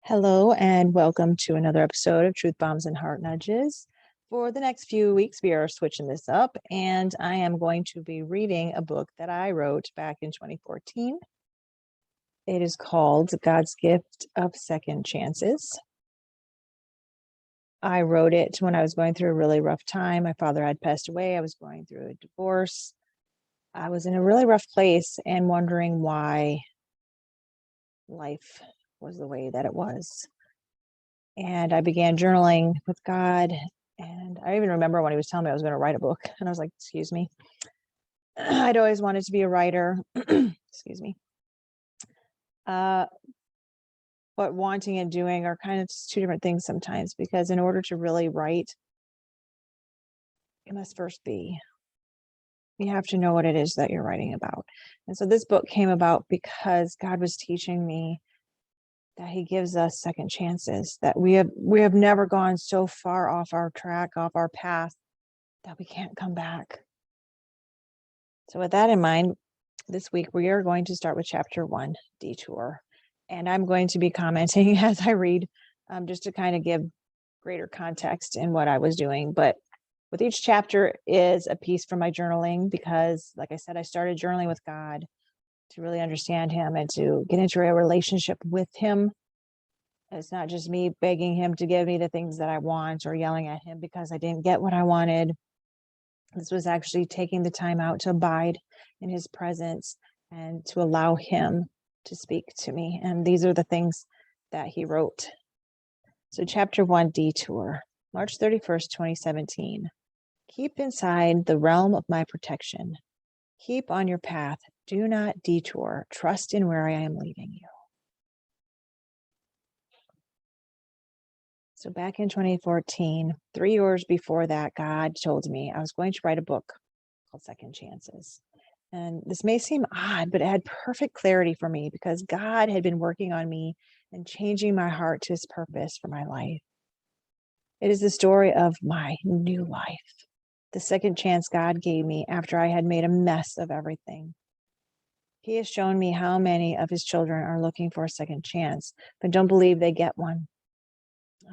Hello, and welcome to another episode of Truth Bombs and Heart Nudges. For the next few weeks, we are switching this up, and I am going to be reading a book that I wrote back in 2014. It is called God's Gift of Second Chances. I wrote it when I was going through a really rough time. My father had passed away. I was going through a divorce. I was in a really rough place and wondering why life was the way that it was. And I began journaling with God. And I even remember when he was telling me I was going to write a book. And I was like, excuse me. I'd always wanted to be a writer. Excuse me. But wanting and doing are kind of just two different things sometimes, because in order to really write, it must first be. You have to know what it is that you're writing about. And so this book came about because God was teaching me that he gives us second chances, that we have never gone so far off our track, off our path, that we can't come back. So with that in mind, this week we are going to start with chapter 1, Detour. And I'm going to be commenting as I read, just to kind of give greater context in what I was doing. But with each chapter is a piece from my journaling, because like I said, I started journaling with God to really understand him and to get into a relationship with him. It's not just me begging him to give me the things that I want or yelling at him because I didn't get what I wanted. This was actually taking the time out to abide in his presence and to allow him to speak to me. And these are the things that he wrote. So chapter 1, Detour, March 31st, 2017. Keep inside the realm of my protection. Keep on your path. Do not detour. Trust in where I am leading you. So back in 2014, 3 years before that, God told me I was going to write a book called Second Chances. And this may seem odd, but it had perfect clarity for me because God had been working on me and changing my heart to his purpose for my life. It is the story of my new life, the second chance God gave me after I had made a mess of everything. He has shown me how many of his children are looking for a second chance, but don't believe they get one.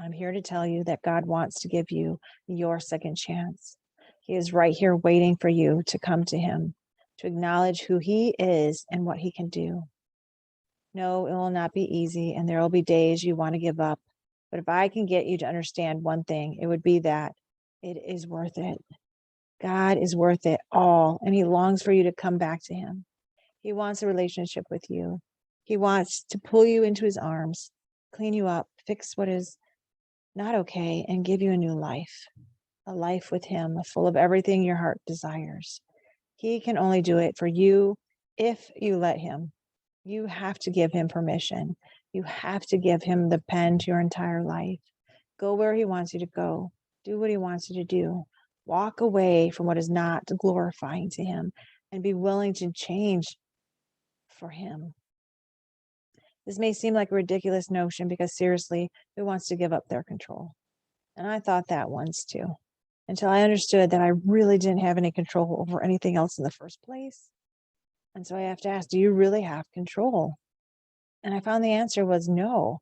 I'm here to tell you that God wants to give you your second chance. He is right here waiting for you to come to him, to acknowledge who he is and what he can do. No, it will not be easy, and there will be days you want to give up. But if I can get you to understand one thing, it would be that it is worth it. God is worth it all, and he longs for you to come back to him. He wants a relationship with you. He wants to pull you into his arms, clean you up, fix what is not okay, and give you a new life, a life with him, full of everything your heart desires. He can only do it for you if you let him. You have to give him permission. You have to give him the pen to your entire life. Go where he wants you to go. Do what he wants you to do. Walk away from what is not glorifying to him and be willing to change for him. This may seem like a ridiculous notion because seriously, who wants to give up their control? And I thought that once too, until I understood that I really didn't have any control over anything else in the first place. And so I have to ask, do you really have control? And I found the answer was no.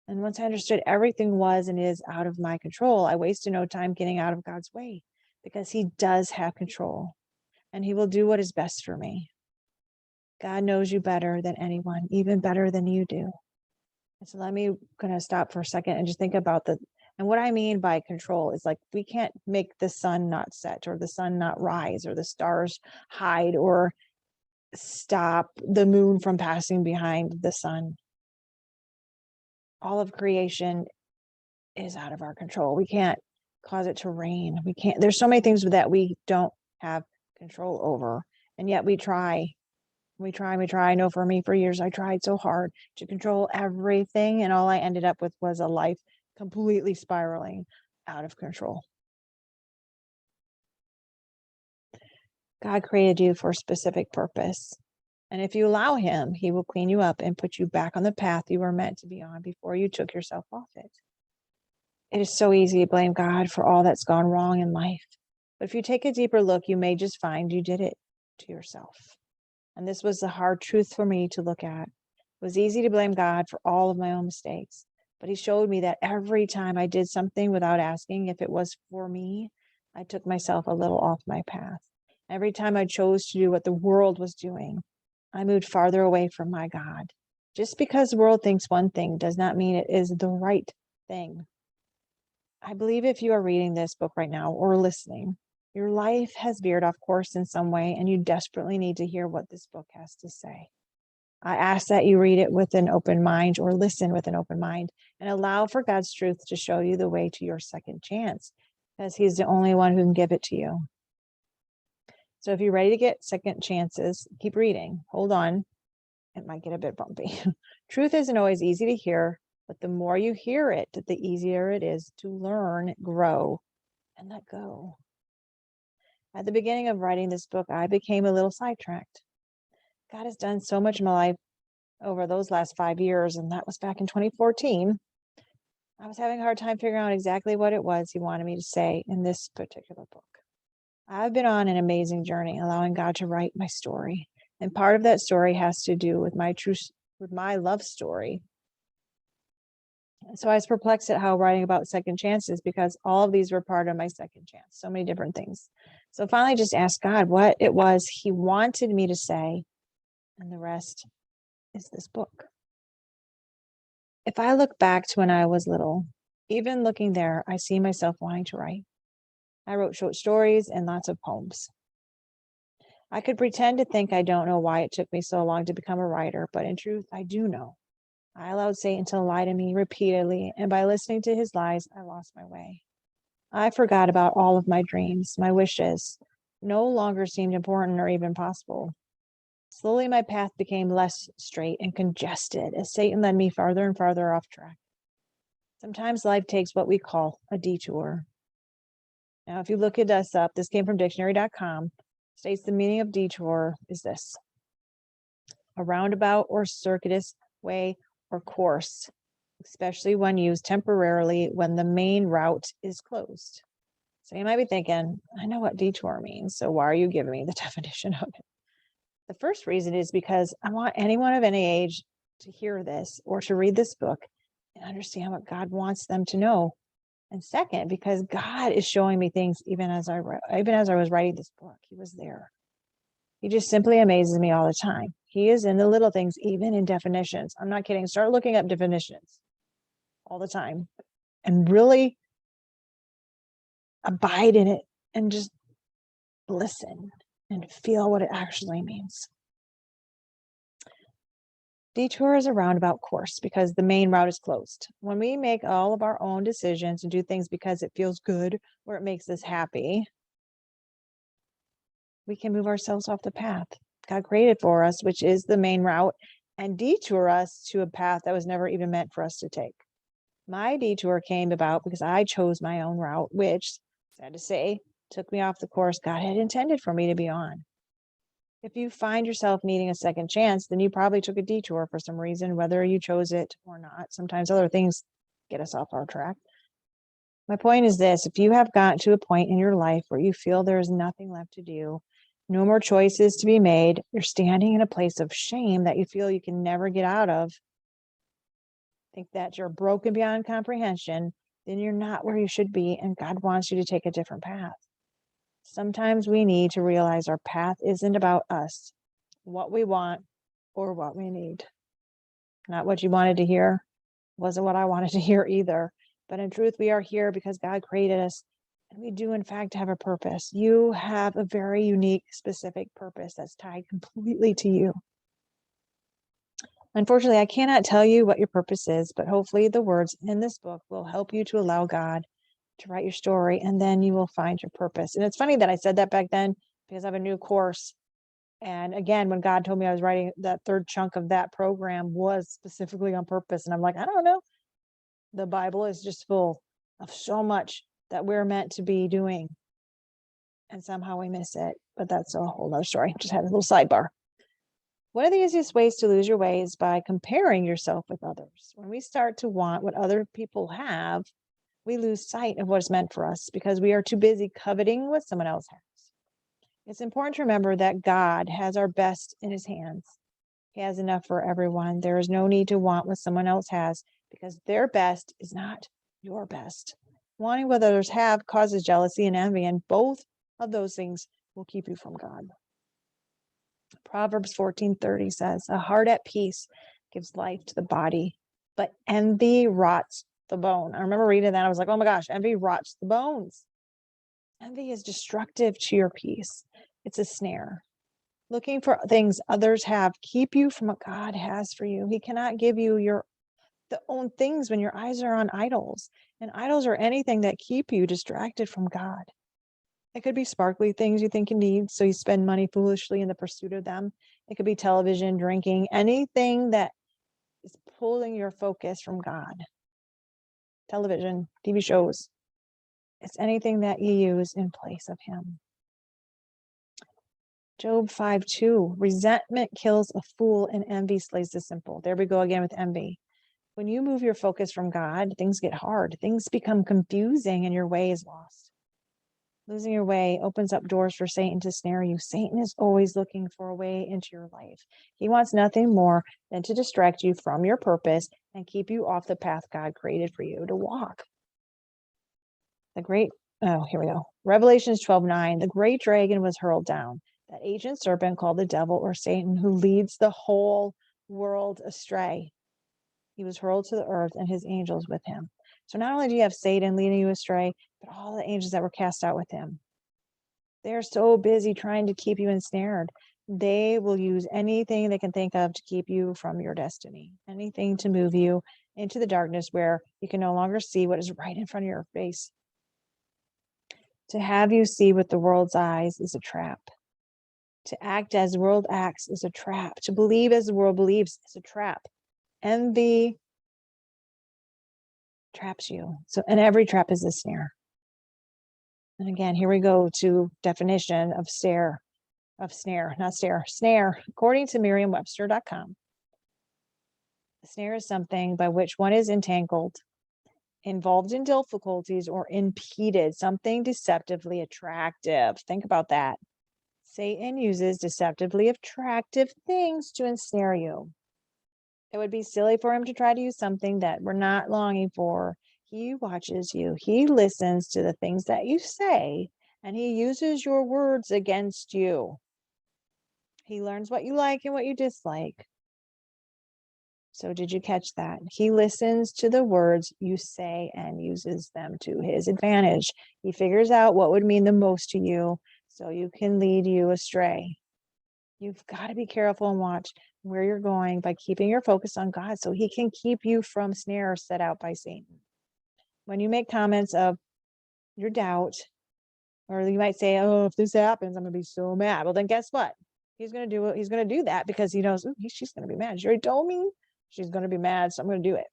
And once I understood everything was and is out of my control, I wasted no time getting out of God's way, because he does have control and he will do what is best for me. God knows you better than anyone, even better than you do. And so let me kind of stop for a second and just think about and what I mean by control is, like, we can't make the sun not set or the sun not rise or the stars hide or stop the moon from passing behind the sun. All of creation is out of our control. We can't cause it to rain. There's so many things that we don't have control over. And yet we try. I know for me, for years, I tried so hard to control everything. And all I ended up with was a life completely spiraling out of control. God created you for a specific purpose. And if you allow him, he will clean you up and put you back on the path you were meant to be on before you took yourself off it. It is so easy to blame God for all that's gone wrong in life. But if you take a deeper look, you may just find you did it to yourself. And this was the hard truth for me to look at. It was easy to blame God for all of my own mistakes. But he showed me that every time I did something without asking if it was for me, I took myself a little off my path. Every time I chose to do what the world was doing, I moved farther away from my God. Just because the world thinks one thing does not mean it is the right thing. I believe if you are reading this book right now or listening, your life has veered off course in some way, and you desperately need to hear what this book has to say. I ask that you read it with an open mind or listen with an open mind and allow for God's truth to show you the way to your second chance, because he's the only one who can give it to you. So if you're ready to get second chances, keep reading. Hold on. It might get a bit bumpy. Truth isn't always easy to hear, but the more you hear it, the easier it is to learn, grow, and let go. At the beginning of writing this book, I became a little sidetracked. God has done so much in my life over those last 5 years, and that was back in 2014. I was having a hard time figuring out exactly what it was he wanted me to say in this particular book. I've been on an amazing journey, allowing God to write my story. And part of that story has to do with my love story. So I was perplexed at how writing about second chances, because all of these were part of my second chance, so many different things. So finally just asked God what it was he wanted me to say, and the rest is this book. If I look back to when I was little, even looking there, I see myself wanting to write. I wrote short stories and lots of poems. I could pretend to think I don't know why it took me so long to become a writer, but in truth, I do know. I allowed Satan to lie to me repeatedly, and by listening to his lies, I lost my way. I forgot about all of my dreams. My wishes no longer seemed important or even possible. Slowly, my path became less straight and congested as Satan led me farther and farther off track. Sometimes life takes what we call a detour. Now, if you look at us up, this came from dictionary.com, states the meaning of detour is this: a roundabout or circuitous way or course, especially when used temporarily when the main route is closed. So you might be thinking, I know what detour means, so why are you giving me the definition of it? The first reason is because I want anyone of any age to hear this or to read this book and understand what God wants them to know. And second, because God is showing me things even as I was writing this book. He was there. He just simply amazes me all the time. He is in the little things, even in definitions. I'm not kidding. Start looking up definitions all the time and really abide in it and just listen and feel what it actually means. Detour is a roundabout course because the main route is closed. When we make all of our own decisions and do things because it feels good or it makes us happy, we can move ourselves off the path God created for us, which is the main route, and detour us to a path that was never even meant for us to take. My detour came about because I chose my own route, which, sad to say, took me off the course God had intended for me to be on. If you find yourself needing a second chance, then you probably took a detour for some reason, whether you chose it or not. Sometimes other things get us off our track. My point is this: if you have gotten to a point in your life where you feel there is nothing left to do, no more choices to be made, you're standing in a place of shame that you feel you can never get out of, think that you're broken beyond comprehension, then you're not where you should be, and God wants you to take a different path. Sometimes we need to realize our path isn't about us, what we want, or what we need. Not what you wanted to hear. Wasn't what I wanted to hear either. But in truth, we are here because God created us, and we do in fact have a purpose. You have a very unique, specific purpose that's tied completely to you. Unfortunately, I cannot tell you what your purpose is, but hopefully the words in this book will help you to allow God to write your story, and then you will find your purpose. And it's funny that I said that back then, because I have a new course. And again, when God told me I was writing, that third chunk of that program was specifically on purpose. And I'm like, I don't know. The Bible is just full of so much that we're meant to be doing. And somehow we miss it. But that's a whole other story. Just had a little sidebar. One of the easiest ways to lose your way is by comparing yourself with others. When we start to want what other people have, we lose sight of what is meant for us because we are too busy coveting what someone else has. It's important to remember that God has our best in his hands. He has enough for everyone. There is no need to want what someone else has because their best is not your best. Wanting what others have causes jealousy and envy, and both of those things will keep you from God. Proverbs 14:30 says, a heart at peace gives life to the body, but envy rots the bone. I remember reading that. I was like, oh my gosh, envy rots the bones. Envy is destructive to your peace. It's a snare. Looking for things others have keep you from what God has for you. He cannot give you your own things when your eyes are on idols. And idols are anything that keep you distracted from God. It could be sparkly things you think you need, so you spend money foolishly in the pursuit of them. It could be television, drinking, anything that is pulling your focus from God. Television, TV shows. It's anything that you use in place of Him. Job 5:2, resentment kills a fool and envy slays the simple. There we go again with envy. When you move your focus from God, things get hard. Things become confusing and your way is lost. Losing your way opens up doors for Satan to snare you. Satan is always looking for a way into your life. He wants nothing more than to distract you from your purpose and keep you off the path God created for you to walk. Here we go. Revelations 12:9, the great dragon was hurled down, that ancient serpent called the devil or Satan, who leads the whole world astray. He was hurled to the earth and his angels with him. So not only do you have Satan leading you astray, but all the angels that were cast out with him. They're so busy trying to keep you ensnared. They will use anything they can think of to keep you from your destiny, anything to move you into the darkness where you can no longer see what is right in front of your face. To have you see with the world's eyes is a trap. To act as the world acts is a trap. To believe as the world believes is a trap. Envy traps you. And every trap is a snare. And again, here we go to definition of snare. According to Merriam-Webster.com, a snare is something by which one is entangled, involved in difficulties, or impeded, something deceptively attractive. Think about that. Satan uses deceptively attractive things to ensnare you. It would be silly for him to try to use something that we're not longing for. He watches you. He listens to the things that you say, and he uses your words against you. He learns what you like and what you dislike. So did you catch that? He listens to the words you say and uses them to his advantage. He figures out what would mean the most to you so you can lead you astray. You've got to be careful and watch where you're going by keeping your focus on God so he can keep you from snares set out by Satan. When you make comments of your doubt, or you might say, oh, if this happens, I'm going to be so mad. Well, then guess what? He's going to do that because he knows, she's going to be mad. She already told me she's going to be mad, so I'm going to do it.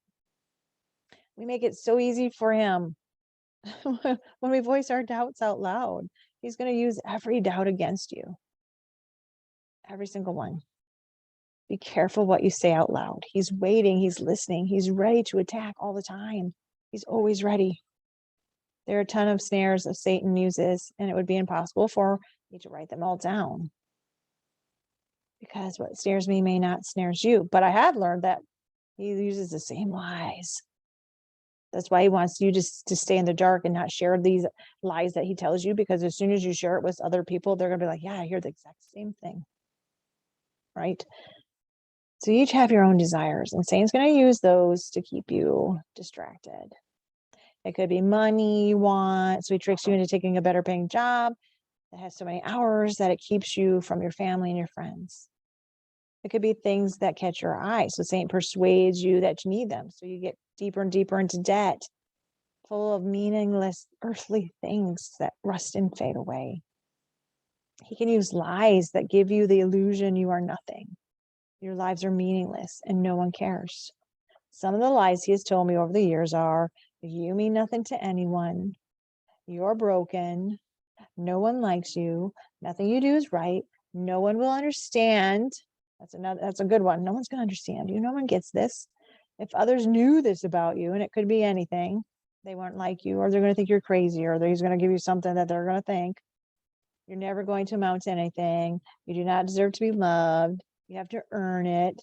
We make it so easy for him when we voice our doubts out loud. He's going to use every doubt against you. Every single one. Be careful what you say out loud. He's waiting. He's listening. He's ready to attack all the time. He's always ready. There are a ton of snares that Satan uses, and it would be impossible for me to write them all down. Because what snares me may not snares you. But I have learned that he uses the same lies. That's why he wants you to stay in the dark and not share these lies that he tells you, because as soon as you share it with other people, they're going to be like, yeah, I hear the exact same thing. Right? So you each have your own desires, and Satan's going to use those to keep you distracted. It could be money you want, so he tricks you into taking a better paying job that has so many hours that it keeps you from your family and your friends. It could be things that catch your eye, so Satan persuades you that you need them, so you get deeper and deeper into debt, full of meaningless earthly things that rust and fade away. He can use lies that give you the illusion you are nothing. Your lives are meaningless and no one cares. Some of the lies he has told me over the years are, you mean nothing to anyone. You're broken. No one likes you. Nothing you do is right. No one will understand. That's a good one. No one's going to understand you. No one gets this. If others knew this about you, and it could be anything, they won't like you, or they're going to think you're crazy, or he's going to give you something that they're going to think. You're never going to amount to anything. You do not deserve to be loved. You have to earn it.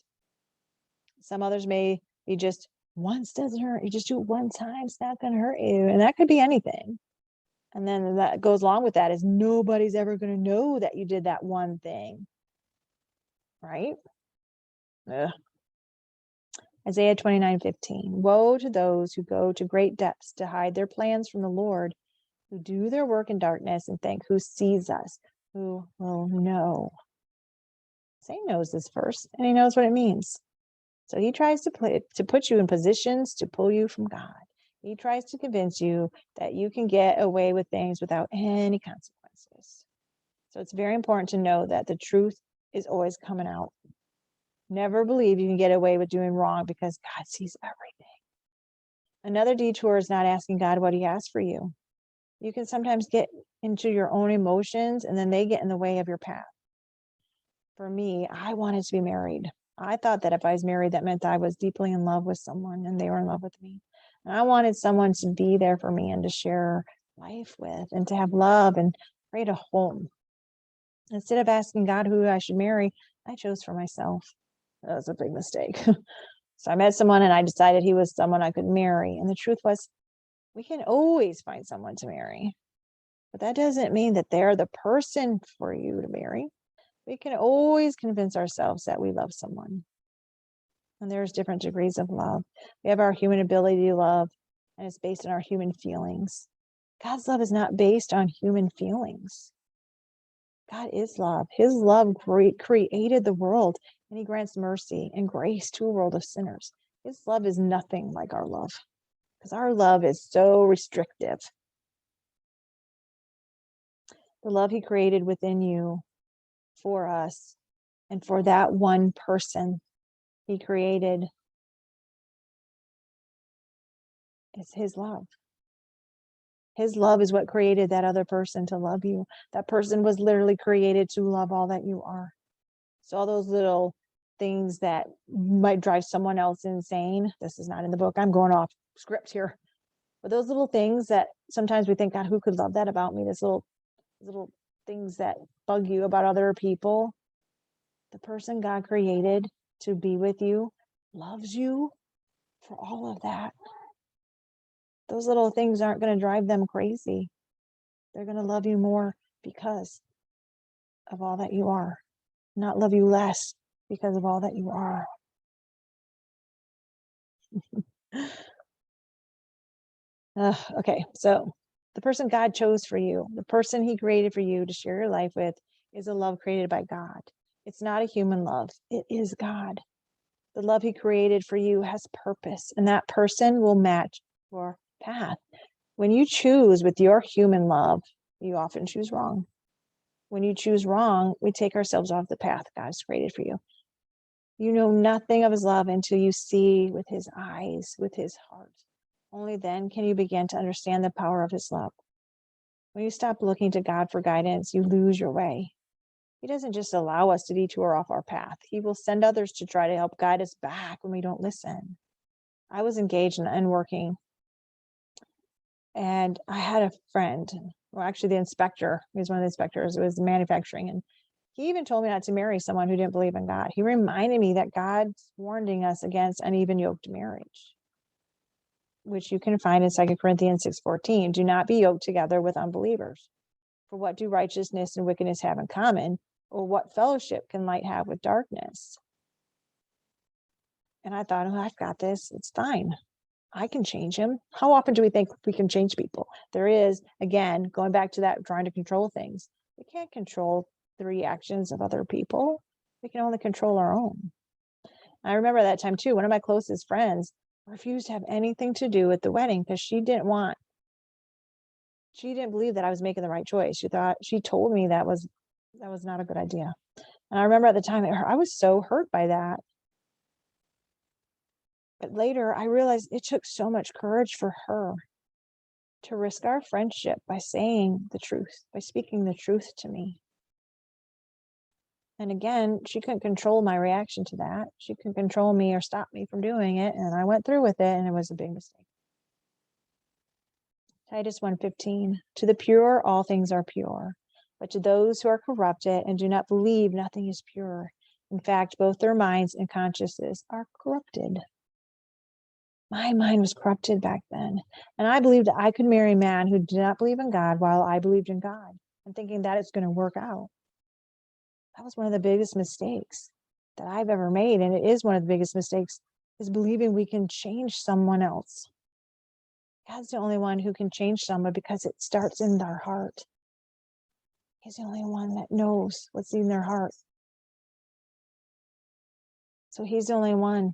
Some others may be just once doesn't hurt. You just do it one time, it's not going to hurt you. And that could be anything. And then that goes along with that is nobody's ever going to know that you did that one thing. Right? Ugh. Isaiah 29:15. Woe to those who go to great depths to hide their plans from the Lord, who do their work in darkness and think, who sees us, who will know. Satan knows this verse, and he knows what it means. So he tries to put you in positions to pull you from God. He tries to convince you that you can get away with things without any consequences. So it's very important to know that the truth is always coming out. Never believe you can get away with doing wrong because God sees everything. Another detour is not asking God what he has for you. You can sometimes get into your own emotions and then they get in the way of your path. For me, I wanted to be married. I thought that if I was married, that meant that I was deeply in love with someone and they were in love with me. And I wanted someone to be there for me and to share life with and to have love and create a home. Instead of asking God who I should marry, I chose for myself. That was a big mistake. So I met someone and I decided he was someone I could marry. And the truth was, we can always find someone to marry. But that doesn't mean that they're the person for you to marry. We can always convince ourselves that we love someone. And there's different degrees of love. We have our human ability to love, and it's based on our human feelings. God's love is not based on human feelings. God is love. His love created the world, and he grants mercy and grace to a world of sinners. His love is nothing like our love, because our love is so restrictive. The love he created within you for us and for that one person he created is his love. His love is what created that other person to love you. That person was literally created to love all that you are. So all those little things that might drive someone else insane, this is not in the book, I'm going off script here, but those little things that sometimes we think, God, who could love that about me? This little things that bug you about other people. The person God created to be with you loves you for all of that. Those little things aren't going to drive them crazy. They're going to love you more because of all that you are, not love you less because of all that you are. Okay, so the person God chose for you, the person he created for you to share your life with, is a love created by God. It's not a human love. It is God. The love he created for you has purpose, and that person will match your path. When you choose with your human love, you often choose wrong. When you choose wrong, we take ourselves off the path God's created for you. You know nothing of his love until you see with his eyes, with his heart. Only then can you begin to understand the power of his love. When you stop looking to God for guidance, you lose your way. He doesn't just allow us to detour off our path. He will send others to try to help guide us back when we don't listen. I was engaged in working, and I had a friend, well, actually the inspector, he was one of the inspectors, it was manufacturing, and he even told me not to marry someone who didn't believe in God. He reminded me that God's warning us against uneven yoked marriage, which you can find in 2 Corinthians 6:14. Do not be yoked together with unbelievers. For what do righteousness and wickedness have in common? Or what fellowship can light have with darkness? And I thought, oh, I've got this. It's fine. I can change him. How often do we think we can change people? There is, again, going back to that, trying to control things. We can't control the reactions of other people. We can only control our own. I remember that time too. One of my closest friends refused to have anything to do with the wedding because she didn't believe that I was making the right choice. She told me that was not a good idea. And I remember at the time I was so hurt by that. But later I realized it took so much courage for her to risk our friendship by saying the truth, by speaking the truth to me. And again, she couldn't control my reaction to that. She couldn't control me or stop me from doing it. And I went through with it, and it was a big mistake. Titus 1:15, to the pure, all things are pure. But to those who are corrupted and do not believe, nothing is pure. In fact, both their minds and consciences are corrupted. My mind was corrupted back then, and I believed that I could marry a man who did not believe in God while I believed in God, and thinking that it's going to work out. That was one of the biggest mistakes that I've ever made, and it is one of the biggest mistakes, is believing we can change someone else. God's the only one who can change someone because it starts in their heart. He's the only one that knows what's in their heart. So he's the only one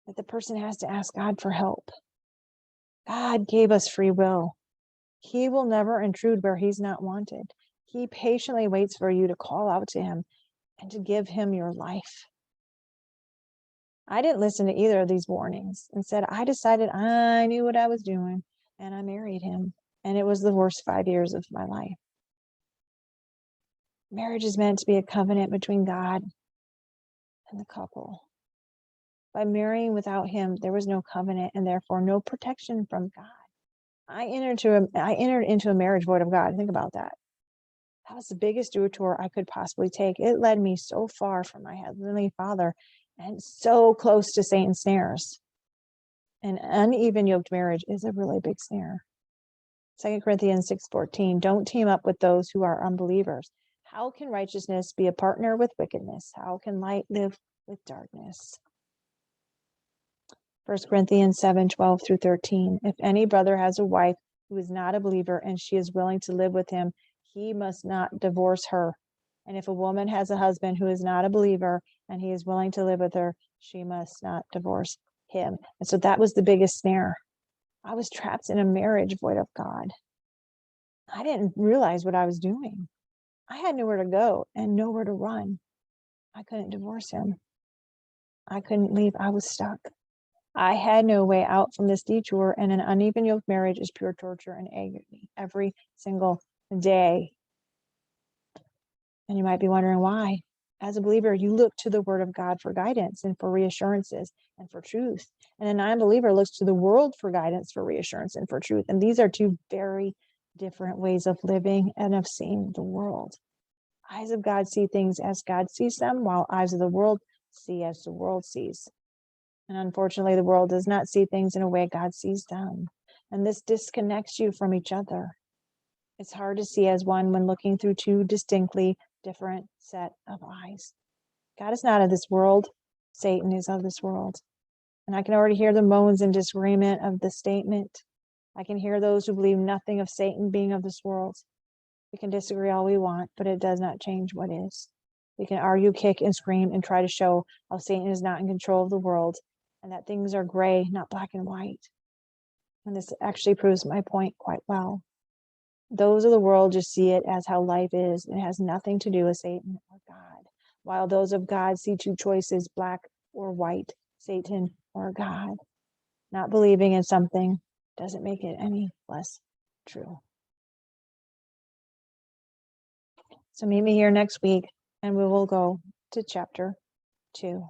that the person has to ask God for help. God gave us free will. He will never intrude where he's not wanted. He patiently waits for you to call out to him and to give him your life. I didn't listen to either of these warnings. Instead, I decided I knew what I was doing, and I married him. And it was the worst 5 years of my life. Marriage is meant to be a covenant between God and the couple. By marrying without him, there was no covenant and therefore no protection from God. I entered into a marriage void of God. Think about that. That was the biggest detour I could possibly take. It led me so far from my Heavenly Father and so close to Satan's snares. An uneven yoked marriage is a really big snare. 2 Corinthians 6:14, don't team up with those who are unbelievers. How can righteousness be a partner with wickedness? How can light live with darkness? 1 Corinthians 7:12 through 13. If any brother has a wife who is not a believer and she is willing to live with him, he must not divorce her. And if a woman has a husband who is not a believer and he is willing to live with her, she must not divorce him. And so that was the biggest snare. I was trapped in a marriage void of God. I didn't realize what I was doing. I had nowhere to go and nowhere to run. I couldn't divorce him. I couldn't leave. I was stuck. I had no way out from this detour, and an uneven yoked marriage is pure torture and agony every single day. And you might be wondering why. As a believer, you look to the Word of God for guidance and for reassurances and for truth. And a non-believer looks to the world for guidance, for reassurance, and for truth. And these are two very different ways of living and of seeing the world. Eyes of God see things as God sees them, while eyes of the world see as the world sees. And unfortunately, the world does not see things in a way God sees them. And this disconnects you from each other. It's hard to see as one when looking through two distinctly different set of eyes. God is not of this world. Satan is of this world. And I can already hear the moans and disagreement of the statement. I can hear those who believe nothing of Satan being of this world. We can disagree all we want, but it does not change what is. We can argue, kick, and scream and try to show how Satan is not in control of the world and that things are gray, not black and white. And this actually proves my point quite well. Those of the world just see it as how life is. It has nothing to do with Satan or God. While those of God see two choices, black or white, Satan or God. Not believing in something doesn't make it any less true. So meet me here next week and we will go to chapter 2.